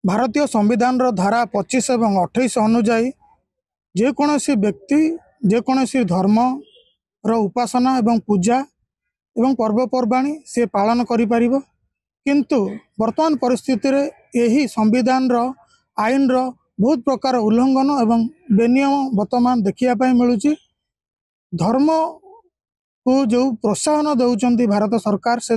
भारतीय संविधान धारा 25 और 28 अनुजाई जेकोसी व्यक्ति जेकोसी धर्म उपासना एवं पूजा एवं पर्वपर्वाणी से पालन करि किंतु वर्तमान परिस्थिति रे यही संविधान आईन बहुत प्रकार उल्लंघन एवं बेनियम वर्तमान देखा मिलूँ। धर्म को जो प्रोत्साहन दौरान भारत सरकार से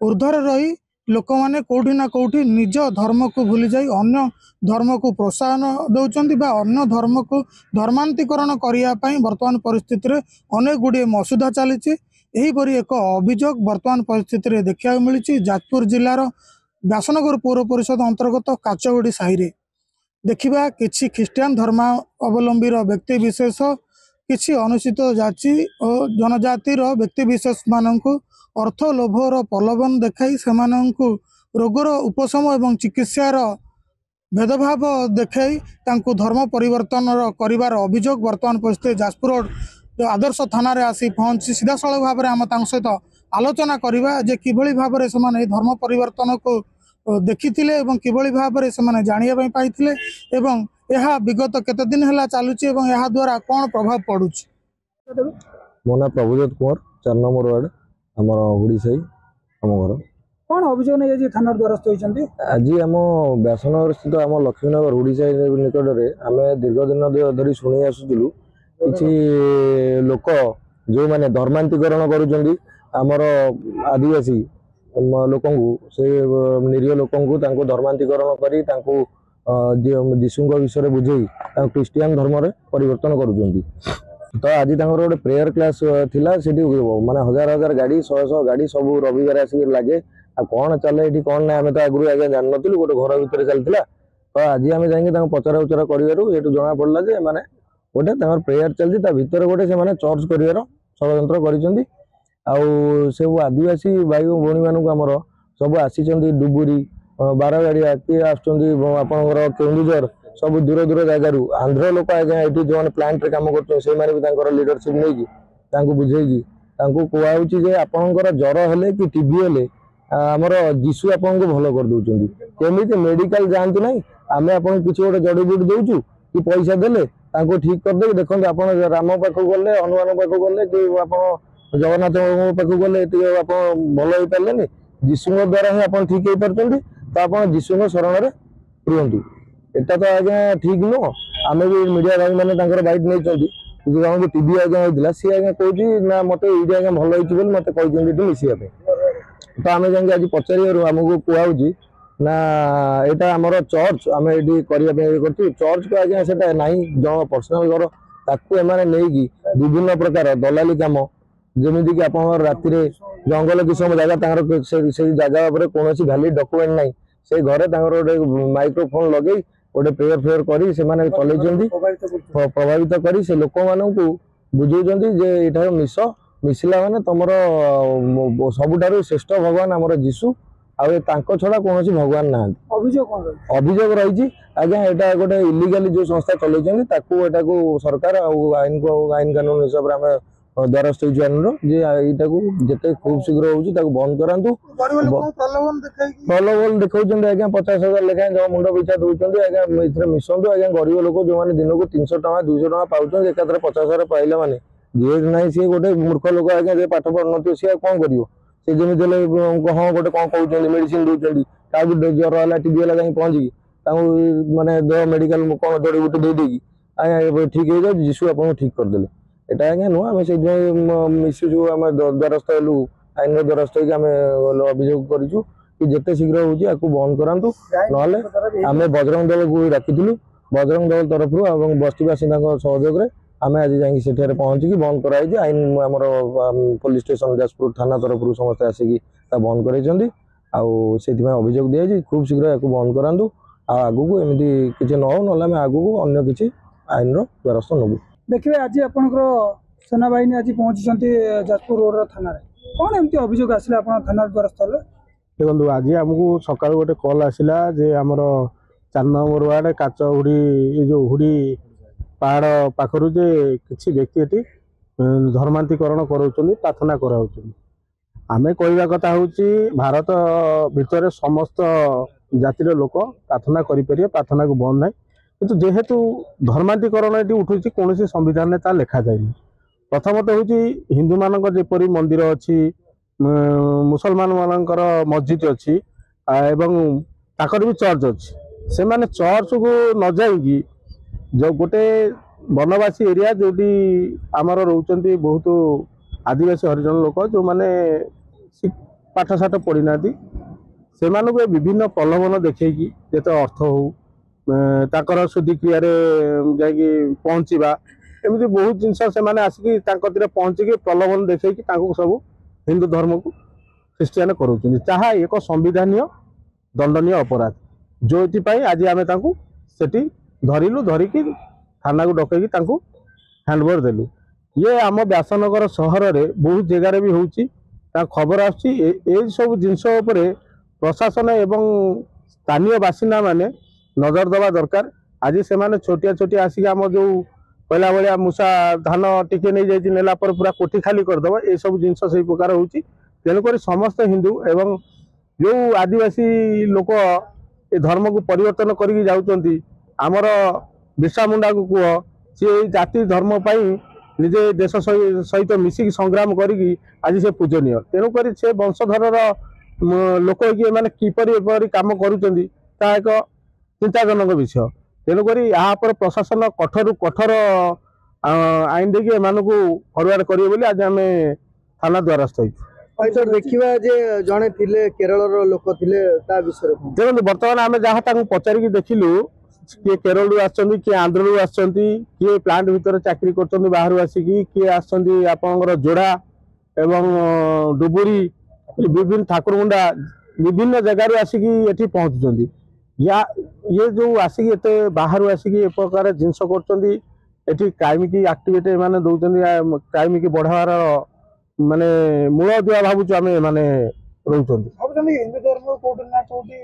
ऊर्ध्वर रही लोक मैंने कौटी ना कौटी निज धर्म को भूली जाई अन्य धर्म को प्रोत्साहन दौरान अन्य धर्म को धर्मांतरीकरण करने वर्तमान परिस्थिति रे अनेक गुड़िए मसुदा चली यहीपरि एक अभियोग वर्तमान परिस्थिति रे देखा मिली। जाजपुर जिलार व्यासनगर पौर परिषद अंतर्गत काचगुड़ी साहि रे देखिबा किछि ख्रीस्टियान धर्मावलंबी व्यक्ति विशेष किछि अनुसूचित जाति और जनजातिर व्यक्ति विशेष मानक अर्थ लोभर प्रलोभन देखाई से रोगर उपशम एवं चिकित्सार भेदभाव देखाई धर्म परिवर्तन करिवार अभियोग वर्तमान परिस्थिति जाजपुर जो आदर्श थाना रे आसी पहुंची सीधा सड़क भाव में आम सहित आलोचना करवा जे किभली भाव में से धर्म परिवर्तन को देखी किभली भाव में से जानिया पाइथिले एवं यह विगत केते दिन है चलुची यह द्वारा कौन प्रभाव पड़ू। मो ना प्रभुजोत कुमार 4 नंबर वार्ड आमर हुड़ीसाई आम घर कौन अभियोग नहीं थाना द्वारस्थ होती आज आम व्यासनगर स्थित आम लक्ष्मीनगर हुड़ीसाई निकट में आम दीर्घ दिन धरी शुणी आसुलु कि लोक जो मैंने धर्मांतरीकरण करमर आदिवासी लोक से निरीह लोक धर्मांतरीकरण कर जीशु विषय बुझे ख्रीस्टियान धर्म परिवर्तन कर तो आज गोटे प्रेयर क्लास थिला माने हजार हजार गाड़ी 100 गाड़ी सब रविवार आसिक लगे आ कौन चले ये कौन ना आम तो आगुरी आगे जान नु गोटे घर भितर चलता तो आज आम जाइए पचरा उचरा कर जना पड़ा जे मैंने गोटे प्रेयर चलती भितर गोटे से चर्च कर षड्यंत्र कर आदिवासी भाई भौणी मानक आमर सब आसी डुबुरी बारगाड़िया किए आपर केन्दुझर सब दूर दूर जगार आंध्र लोक आज्ञा ये जो प्लांट रे काम कर लीडरशिप नहीं बुझेगी कहुचे आपणकर ज्वर हेले कि टीबी हेले आमर जीशु आपन को भल कर दौरान केमी मेडिकल जातु ना आम आप किसी गोटे जड़ी बुटी दौचु कि पैसा देले ठीक करदे देखो आप राम पाख गले हनुमान पाख गले कि आप जगन्नाथ पाख गले आप भल हो पारे जीशु द्वारा ही आप ठीक हो पार्टी तो आप जीशु शरण में रुहतु एटा तो आज्ञा ठीक नुह आम भी मीडिया भाई मैंने बैठ नहीं टीवी आज्ञा होता सी आज्ञा कहे ना मत ये आज्ञा भल हो मत कहते मिसापे तो आम जाए आज पचार आमको कहुच्छी ना यहाँ आमर चर्च आम ये करते चर्च को आज्ञा से ना जन पर्सनाल घर ताकू एम नहीं विभिन्न प्रकार दलाली कम जमीक आप राति जंगल किसम जगह से जगह कौन वैलिड डॉक्यूमेंट ना से घरे गोटे माइक्रोफोन लगे गोटे प्रेयर फेयर कर चल प्रभावित कर से लोक मानू बुझाऊँ जे ये मिस मिसला माने तुमर सबुठार श्रेष्ठ भगवान आमर जीशु आ छड़ा कौन भगवान ना अभियोग रही आज्ञा यहाँ गोटे इलिगाली जो संस्था चलू सरकार आईन को आईन कानून हिसाब से द्वारस्थ होता जिते खूब शीघ्र हो बंद करातु प्रलोभन देखा आज्ञा 50,000 लेखाएं जो मुंड पिछा दौरान आज्ञा मिसतु आज्ञा गरीब लोक जो मैंने दिन को 300 टका 200 टका पाँच एकाथर 50,000 पाइले मैंने जी ना सी गोटे मूर्ख लोक आज्ञा पाठ पढ़ न सी कौन कर जमी हाँ गोटे कौन कहते मेडिसिन दौरान क्या ज्वर है टीबी है जाए पहुँचिकी मानने देह मेडिकल कौन जड़ी बुटी देदेकी आज्ञा ठीक हो जाए जीशु आपको ठीक करदे एटा आज्ञा नुह आम से मिसुचु आम द्वारस्थ हेलु आईन द्वारस्थ होकर अभियोग करूँ कि जिते शीघ्र हो बंद करातु ना आम बजरंग दल को डाकिलु बजरंग दल तरफ बस्तीवासी सहयोग में आम आज जाए पहुँचिकी बंद कराई आईन आमर पुलिस स्टेशन जाजपुर थाना तरफ समस्त आसिकी बंद कर अभियोग दिखाई खूब शीघ्र या बंद करातु आगू एमती किसी न हो ना आगू अन्य किसी आईन द्वारस्थ नबू। देखिए आज आपंकर सेना बाहिनी आज पहुंची जाजपुर रोड थाना कौन एमती अभियोग आसला थाना द्वारस्थ देखो आज आमको सका गोटे कल आसला जे आमर 4 नंबर वार्ड काचहुड़ी ये जो हुड़ी पहाड़ पाखर जे किसी व्यक्ति ये धर्मांतरीकरण कराऊँ प्रार्थना कराऊँ आमे कहवा कथा हूँ भारत भितर समस्त जातिर लोक प्रार्थना करें, प्रार्थना को बंद ना किंतु जेहेतु धर्मांतरीकरण ये उठू कौन संविधान में लिखा जाए। प्रथमतः हूँ हिंदू मान जेपरी मंदिर अच्छी मुसलमान मानकर मस्जिद अच्छी एवं ताकर भी चर्च अच्छी से माने चर्च को न जाइकी जो गोटे वनवासी एरिया जोटी आमर रोचंती बहुत आदिवासी हरिजन लोक जो माने पाठ साठ पढ़ी ना से विभिन्न प्रलोभन देखी जिते अर्थ हो ताकर शुद्धिक्रिया जाकि पहुँचवा एमती बहुत जिनस से आसिकी पहुँचिकी प्रलोभन देखी सब हिंदू धर्म को ख्रीस्टियान करूँ जहाँ एक संविधानीय दंडनीय अपराध जो आज आम सेठी धरिलु धरिकी थाना को डकैकी हैंडओवर देलु। ये आम व्यासनगर सहर में बहुत जगार भी होची खबर आसुची सब जिनस प्रशासन एवं स्थानीय बासिंदा माने नजर देवा दरकार। आज से माने छोटिया छोटिया आसिक आम जो पहला भाया मूषा धान टिके नहीं जाइए नेला पर पूरा कोठी खाली करदेव ये सब जिनस से प्रकार होची। तेणुक समस्त हिंदू एवं जो आदिवासी लोक ए धर्म को परिवर्तन करके जाउचंती आमर बिरसा मुंडा को कह सी जाति धर्म पाई निजे देश सहित मिसिक संग्राम करी आज से पूजनीय। तेणुक से वंशधर लोक मैंने किपरि काम करुँच एक चिंताजनक विषय। तेणुक यहाँ पर प्रशासन कठोर कठोर आईन देखिए एम फरवर्ड करेंगे आज आम थाना द्वारस्थ हो। देखा जे जड़े थिले केरल लोक थिले ता विषय देखो बर्तमान आम जहाँ पचारिकी देखिलु किए केरल आसछंती किए आंध्र आसछंती किए प्लांट भितर चाकरी करछंती बाहर आसिकी किए आसछंती आपनकर जोड़ा एवं डुबुरी विभिन्न ठाकुरमुंडा विभिन्न जगार आसिकी एठी पहुंचुछंती या ये जो आसिकी एते बाहर आसिकी ए प्रकार जिनस करछंती एठी क्राइम की एक्टिविटी माने दउछंती क्राइम की बढ़ावार माने मूल दिया भावुछु आमे माने रहउछंती। हिंदू धर्म कोठी ना कोठी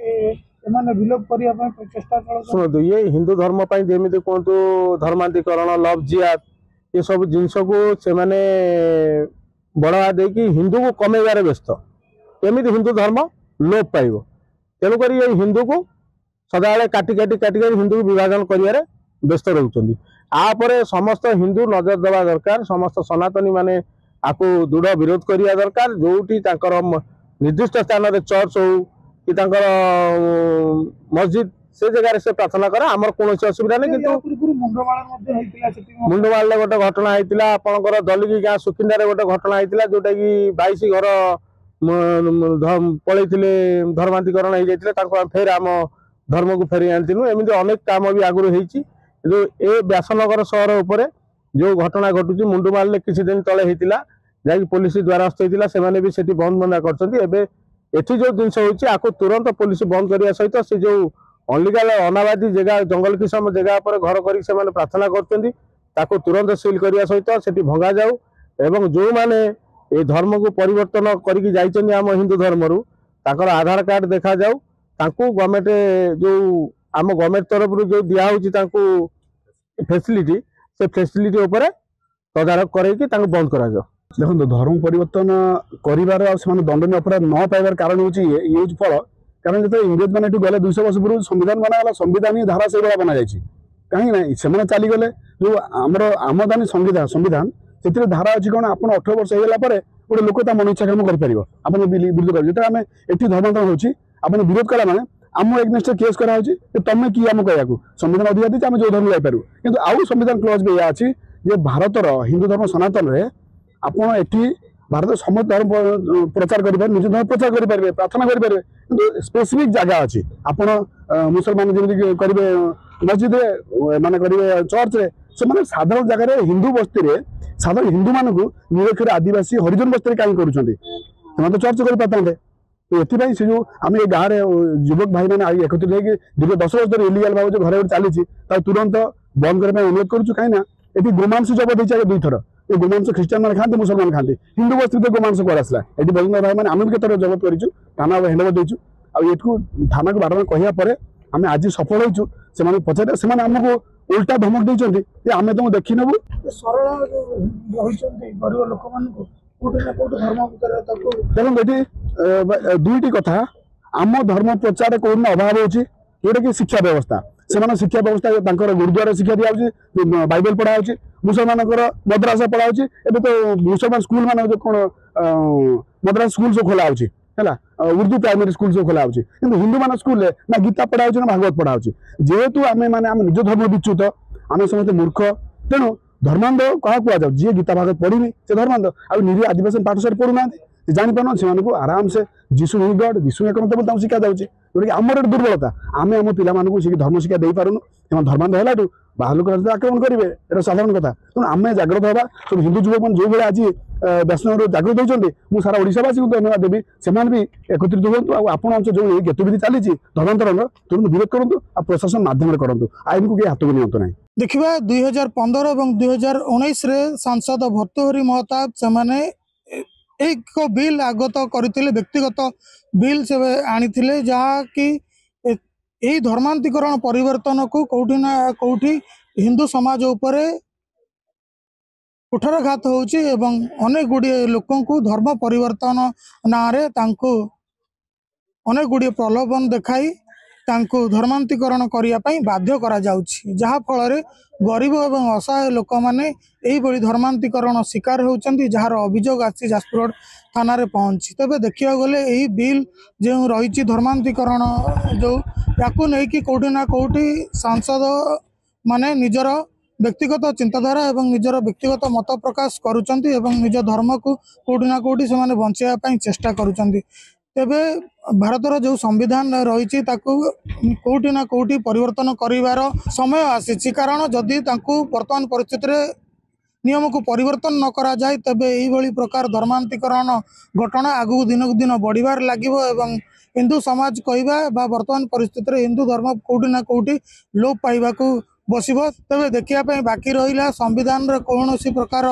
एमाने विलोप करिया पय चेष्टा चलो। सुनो ये हिंदू धर्म पय जेमिति कोंतु धर्मांतरीकरण लव जिहाद ये सब जिनस को से माने बढ़ावा देकी हिंदू को कमेबार व्यस्त एमिति हिंदू धर्म लोप पाइब। तेणुक ये हिंदू को सदाबले काटी काटी काटी काटी हिंदू को विभाजन करियारे व्यस्त रहउछंती। आपर समस्त हिंदू नजर देवा दरकार समस्त सनातनी माने आपको दृढ़ विरोध करिया दरकार जोटी तांकर निर्दिष्ट स्थान रे चर्च हो कि तांकर मस्जिद से जगह से प्रार्थना करे आमर कौन असुविधा नहीं। किंतु मुंडमाल गोटे घटना होता आपंकर दलिकी गाँ सुकिंदार गोटे घटना होता जोटा कि 22 घर पलि धर्मांतरीकरण हो जाते फेर आम धर्म को फेरी आनीलु एमती अनेक काम भी आगुरी होती। व्यासनगर सहर उपर जो घटना घटुची मुंडमाल किसी दिन तले होता जैक पुलिस द्वारस्थ होता से भी सेठी बंद बंदा कर जो जिनस हो तुरंत पुलिस बंद करने सहित से जो अनलिगाल अनाबादी जगह जंगल किसम जगह पर घर कर प्रार्थना कर तुरंत सील करने सहित से भंगा जाऊ एवं जो मैंने ये धर्म को परिवर्तन करके जाइछन्ती आम हिंदू धर्म ताकर आधार कार्ड देखा जाऊ गवर्नमेंट जो आम गवर्नमेंट तरफ जो दिखाई फैसिलिटी से फैसिलिटी उपर तदारख करके बंद करा जाओ। देखो धर्म परिवर्तन कर दंडनीय अपराध न पाइबार कारण हूँ फल कारण जो इंग्रेज मैंने गले 200 वर्ष पूर्व संविधान बना संविधान धारा से बना जाए कहीं से चलीगले जो आमर आमदानी संविधान से धारा अच्छी कौन आप 18 वर्ष होगा गोटे लोक मन इच्छा काम कर विरोध कर जो आम ये धर्मांतरण हो विरोध कला मैंने आम एगनेस्ट केस करा तुम कि आम कह संविधान अधिकार दी आम जो धर्म जापर कि आउ संविधान क्लज भी यह अच्छी भारतर हिंदू धर्म सनातन में आपड़ ये भारत समस्त धर्म प्रचार करेंगे निज धर्म प्रचार करेंगे प्रार्थना करेंगे कि स्पेसिफिक जगह अच्छी आपड़ मुसलमान जमी करेंगे मस्जिद माने करेंगे चर्च से साधारण जगह हिंदू बस्ती में साधारण हिंदू मान निरक्षर आदिवासी हरिजन बस्ती कहीं कर चर्च कर पाते ये से जो आम ये गाँव में युवक भाई मैंने एकत्रित होकर दीर्घ 10 वर्ष धर इलिगाल भाव जो घर चली तुरंत बंद करने अनुरोध करूँ कहीं ये गोमांस जबत होती 2 थर ये गोमांस ख्रीस्टान मैंने खाते मुसलमान खाते हिंदू बस्ती तो गोमांस कौन आसला ये बजेन्द्र भाई मैंने आम भी केत जबत करूँ थाना हैंडओवर देचु आठू थाना को बारम्बार कहपर आम आज सफल होचु से पचारे से आमको उल्टा धमक देते आम तुम देखी नबू सरल गरीब लोक କୋଉଠି ନା କୋଉଠି ଧର୍ମ ଭିତରେ ତାକୁ ଦେଖନ୍ତୁ ଏଠି ଦୁଇଟି କଥା आम धर्म प्रचार कौन अभाव होची जोटा कि शिक्षा व्यवस्था से शिक्षा व्यवस्था तांकर गुरुद्वारा शिक्षा दिया बाइबल पढ़ा होची मुसलमान मद्रासा पढ़ा होची एबे तो मुसलमान स्कूल मान जो कौन मद्रासा स्कूल सब खोला होची है उर्दू प्राइमरी स्कूल सब खोला होची किंतु हिंदू मान स्कूल ना गीता पढ़ा होची ना भागवत पढ़ा होची जेहेतु आमे माने आम निज धर्म विच्युत आम समस्त मूर्ख तेणु धर्मांध क्या कहुआ जी गीता भागवत पढ़ी से धर्मांध आ निरीह आदिवासी पाठशाला पढ़ुना जापार से आराम से जीशु ही गड जीशु एक शिक्षा जाऊँगी जोटा कि आमर एक दुर्बलता आम आम पिला धर्म शिक्षा दे पारूँ धर्मांध है बाहर लोक आक्रमण करेंगे ये साधारण कथा तेणु आम जाग्रत हवा सब हिंदू युवक मैंने जो भाई आज वैष्णव जागृत होती मुझे सारा ओडावासी को धन्यवाद देवी से भी एकत्रित हूँ आपण जो गतिविधि चली धर्मांतरण तुरंत विरोध करूँ आ प्रशासन माध्यम करूँ आईन को हाथ को नियंतु ना देखिए 2015 और 2019 रे सांसद भर्तृहरि महताब से एक बिल आगत करते व्यक्तिगत बिल से आनी जहाँ कि यही धर्मांतरण परिवर्तन को कौटी ना कौटी हिंदू समाज उपरे कुठारघात होची एवं अनेक गुड़िए लोकों को धर्म परिवर्तन ना रे तांको अनेक गुड़िए प्रलोभन देखाई तांको धर्मांतरण करने बाध्य करा जाउछि जहा फल गरीब एवं असहाय लोक मैंने यही धर्मांतरण शिकार होती जार अभियोग आसी जाजपुर रोड थाना रे पहुंची तेज देखा गले यही बिल जो रही धर्मांतरण जो याकू नहीं कौटी ना कौटी सांसद माने निजर व्यक्तिगत चिंताधारा एवं निजर व्यक्तिगत मत प्रकाश करुचंती एवं निज धर्म को कौटी ना कौटी से बचाई चेष्टा करुचंती तेबे भारतर जो संविधान रही कौटी ना कौटी परिवर्तन करिवार समय आसी कारण जदि वर्तमान परिस्थिति नियम को परिवर्तन न करा जाए तेबे यही प्रकार धर्मांतरण घटना आगु दिन दिन बढ़िबार लागिबो एवं हिंदू समाज कहवा वर्तमान परिस्थिति हिंदू धर्म कौटी ना कौटी लोप पाइबाकू बसिबो तेबे देखिया बाकी रहिला संविधान रे कौनसी प्रकार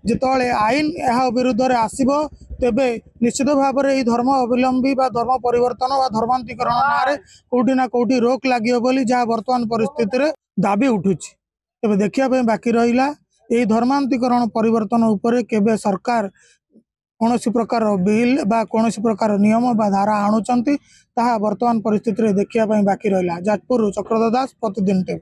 जितले आईन यह विरुद्ध रे आसीबो तेबे निश्चित भाव में यही धर्म अवलंबी बा धर्म परिवर्तन बा धर्मांतरण ना कौटी ना कौटी रोक लगे बोली जहाँ वर्तमान परिस्थिति रे दाबी उठुची तेबे देखिया बाकी रहिला यही धर्मांतरण परिवर्तन उपरे केबे सरकार कौन प्रकार बिल बा कौन प्रकार नियम बा धारा आणुचंती ताहा वर्तमान परिस्थिति रे देखिया बाकी रहिला। जाजपुर चक्रधर दास प्रतिदिन टीवी।